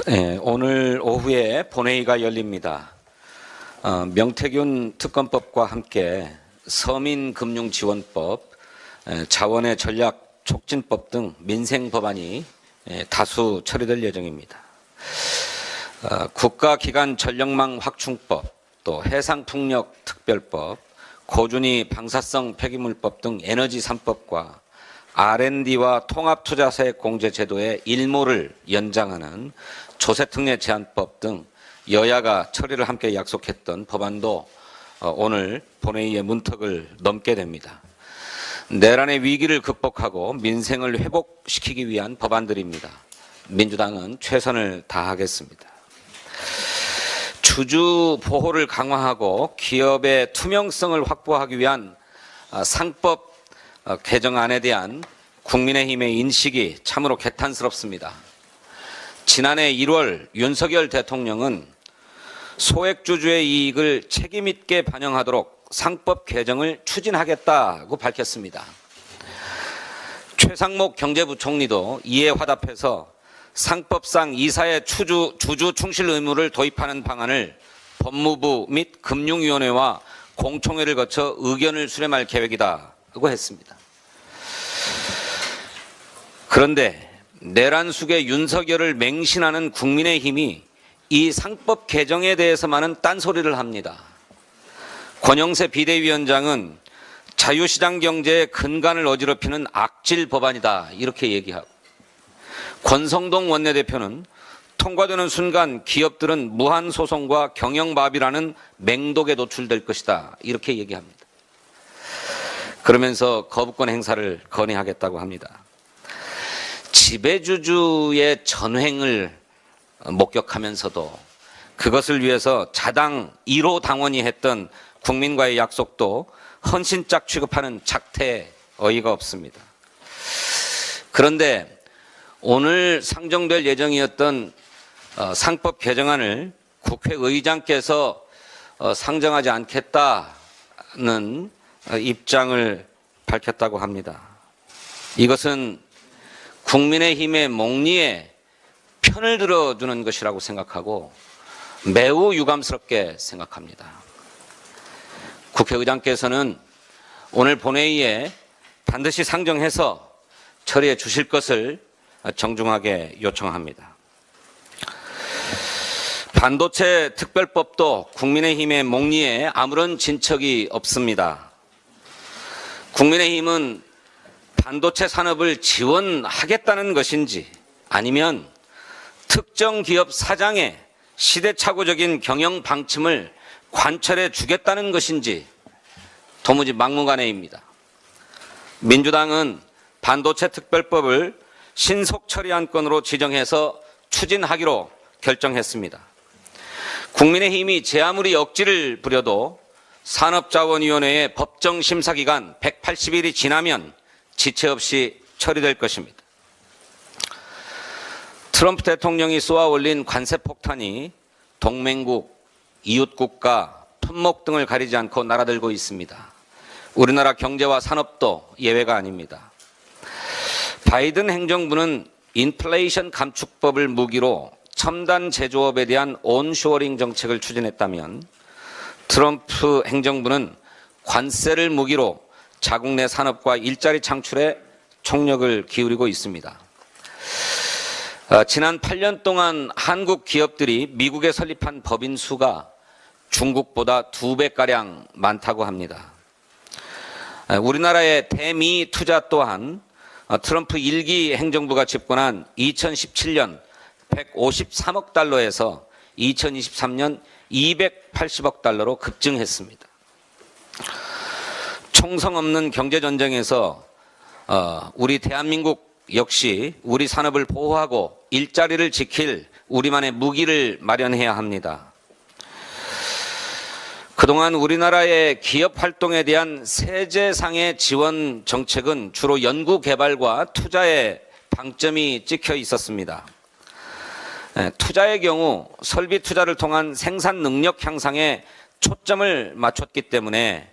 네, 오늘 오후에 본회의가 열립니다. 명태균 특검법과 함께 서민금융지원법, 자원의 전략촉진법 등 민생법안이 다수 처리될 예정입니다. 국가기관 전력망 확충법, 또 해상풍력특별법, 고준위 방사성 폐기물법 등 에너지 3법과 R&D와 통합투자세 공제제도의 일모를 연장하는 조세특례 제한법 등 여야가 처리를 함께 약속했던 법안도 오늘 본회의의 문턱을 넘게 됩니다. 내란의 위기를 극복하고 민생을 회복시키기 위한 법안들입니다. 민주당은 최선을 다하겠습니다. 주주 보호를 강화하고 기업의 투명성을 확보하기 위한 상법 개정안에 대한 국민의힘의 인식이 참으로 개탄스럽습니다. 지난해 1월 윤석열 대통령은 소액주주의 이익을 책임있게 반영하도록 상법 개정을 추진하겠다고 밝혔습니다. 최상목 경제부총리도 이에 화답해서 상법상 이사의 주주 충실 의무를 도입하는 방안을 법무부 및 금융위원회와 공청회를 거쳐 의견을 수렴할 계획이다고 했습니다. 그런데 내란 속의 윤석열을 맹신하는 국민의힘이 이 상법 개정에 대해서만은 딴소리를 합니다. 권영세 비대위원장은 자유시장 경제의 근간을 어지럽히는 악질 법안이다 이렇게 얘기하고, 권성동 원내대표는 통과되는 순간 기업들은 무한소송과 경영마비라는 맹독에 노출될 것이다 이렇게 얘기합니다. 그러면서 거부권 행사를 건의하겠다고 합니다. 지배주주의 전횡을 목격하면서도 그것을 위해서 자당 1호 당원이 했던 국민과의 약속도 헌신짝 취급하는 작태에 어이가 없습니다. 그런데 오늘 상정될 예정이었던 상법 개정안을 국회의장께서 상정하지 않겠다는 입장을 밝혔다고 합니다. 이것은 국민의힘의 몽리에 편을 들어주는 것이라고 생각하고 매우 유감스럽게 생각합니다. 국회의장께서는 오늘 본회의에 반드시 상정해서 처리해 주실 것을 정중하게 요청합니다. 반도체 특별법도 국민의힘의 몽리에 아무런 진척이 없습니다. 국민의힘은 반도체 산업을 지원하겠다는 것인지 아니면 특정 기업 사장의 시대착오적인 경영 방침을 관철해 주겠다는 것인지 도무지 막무가내입니다. 민주당은 반도체 특별법을 신속 처리 안건으로 지정해서 추진하기로 결정했습니다. 국민의힘이 제 아무리 억지를 부려도 산업자원위원회의 법정심사기간 180일이 지나면 지체 없이 처리될 것입니다. 트럼프 대통령이 쏘아 올린 관세 폭탄이 동맹국, 이웃국가, 품목 등을 가리지 않고 날아들고 있습니다. 우리나라 경제와 산업도 예외가 아닙니다. 바이든 행정부는 인플레이션 감축법을 무기로 첨단 제조업에 대한 온쇼어링 정책을 추진했다면 트럼프 행정부는 관세를 무기로 자국 내 산업과 일자리 창출에 총력을 기울이고 있습니다. 지난 8년 동안 한국 기업들이 미국에 설립한 법인 수가 중국보다 2배가량 많다고 합니다. 우리나라의 대미 투자 또한 트럼프 1기 행정부가 집권한 2017년 153억 달러에서 2023년 280억 달러로 급증했습니다. 총성 없는 경제전쟁에서 우리 대한민국 역시 우리 산업을 보호하고 일자리를 지킬 우리만의 무기를 마련해야 합니다. 그동안 우리나라의 기업 활동에 대한 세제상의 지원 정책은 주로 연구개발과 투자에 방점이 찍혀 있었습니다. 투자의 경우 설비 투자를 통한 생산 능력 향상에 초점을 맞췄기 때문에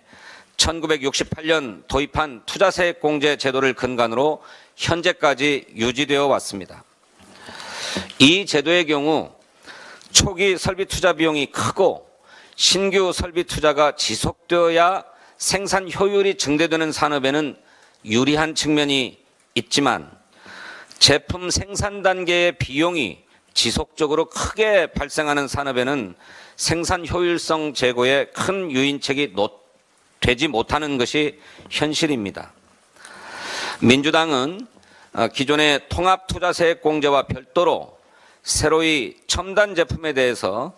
1968년 도입한 투자세액 공제 제도를 근간으로 현재까지 유지되어 왔습니다. 이 제도의 경우 초기 설비 투자 비용이 크고 신규 설비 투자가 지속되어야 생산 효율이 증대되는 산업에는 유리한 측면이 있지만 제품 생산 단계의 비용이 지속적으로 크게 발생하는 산업에는 생산 효율성 제고에 큰 유인책이 되지 못하는 것이 현실입니다. 민주당은 기존의 통합투자세액공제와 별도로 새로이 첨단 제품에 대해서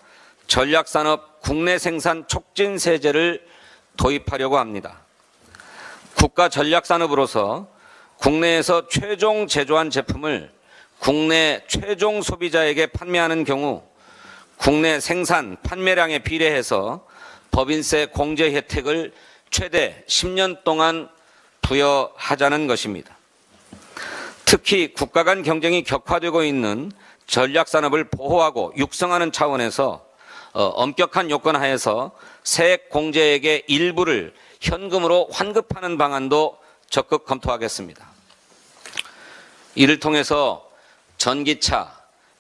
전략산업 국내 생산 촉진세제를 도입하려고 합니다. 국가 전략산업으로서 국내에서 최종 제조한 제품을 국내 최종 소비자에게 판매하는 경우 국내 생산 판매량에 비례해서 법인세 공제 혜택을 최대 10년 동안 부여하자는 것입니다. 특히 국가 간 경쟁이 격화되고 있는 전략산업을 보호하고 육성하는 차원에서 엄격한 요건 하에서 세액 공제액의 일부를 현금으로 환급하는 방안도 적극 검토하겠습니다. 이를 통해서 전기차,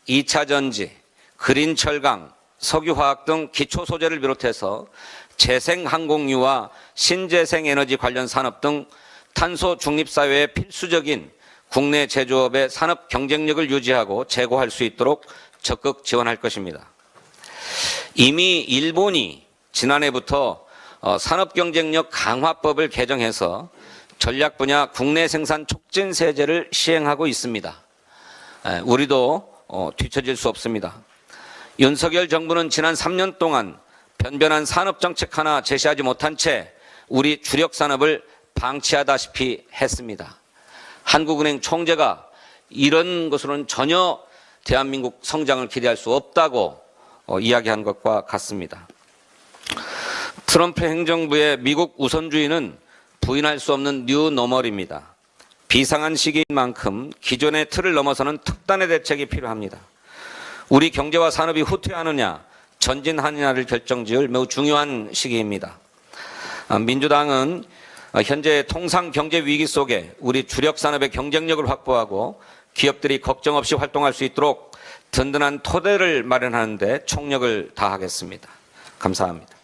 2차 전지, 그린 철강, 석유화학 등 기초 소재를 비롯해서 재생항공유와 신재생에너지 관련 산업 등 탄소 중립사회에 필수적인 국내 제조업의 산업 경쟁력을 유지하고 제고할 수 있도록 적극 지원할 것입니다. 이미 일본이 지난해부터 산업경쟁력 강화법을 개정해서 전략 분야 국내 생산 촉진 세제를 시행하고 있습니다. 우리도 뒤처질 수 없습니다. 윤석열 정부는 지난 3년 동안 변변한 산업정책 하나 제시하지 못한 채 우리 주력 산업을 방치하다시피 했습니다. 한국은행 총재가 이런 것으로는 전혀 대한민국 성장을 기대할 수 없다고 이야기한 것과 같습니다. 트럼프 행정부의 미국 우선주의는 부인할 수 없는 뉴노멀입니다. 비상한 시기인 만큼 기존의 틀을 넘어서는 특단의 대책이 필요합니다. 우리 경제와 산업이 후퇴하느냐 전진하느냐를 결정지을 매우 중요한 시기입니다. 민주당은 현재 통상 경제 위기 속에 우리 주력 산업의 경쟁력을 확보하고 기업들이 걱정 없이 활동할 수 있도록 든든한 토대를 마련하는 데 총력을 다하겠습니다. 감사합니다.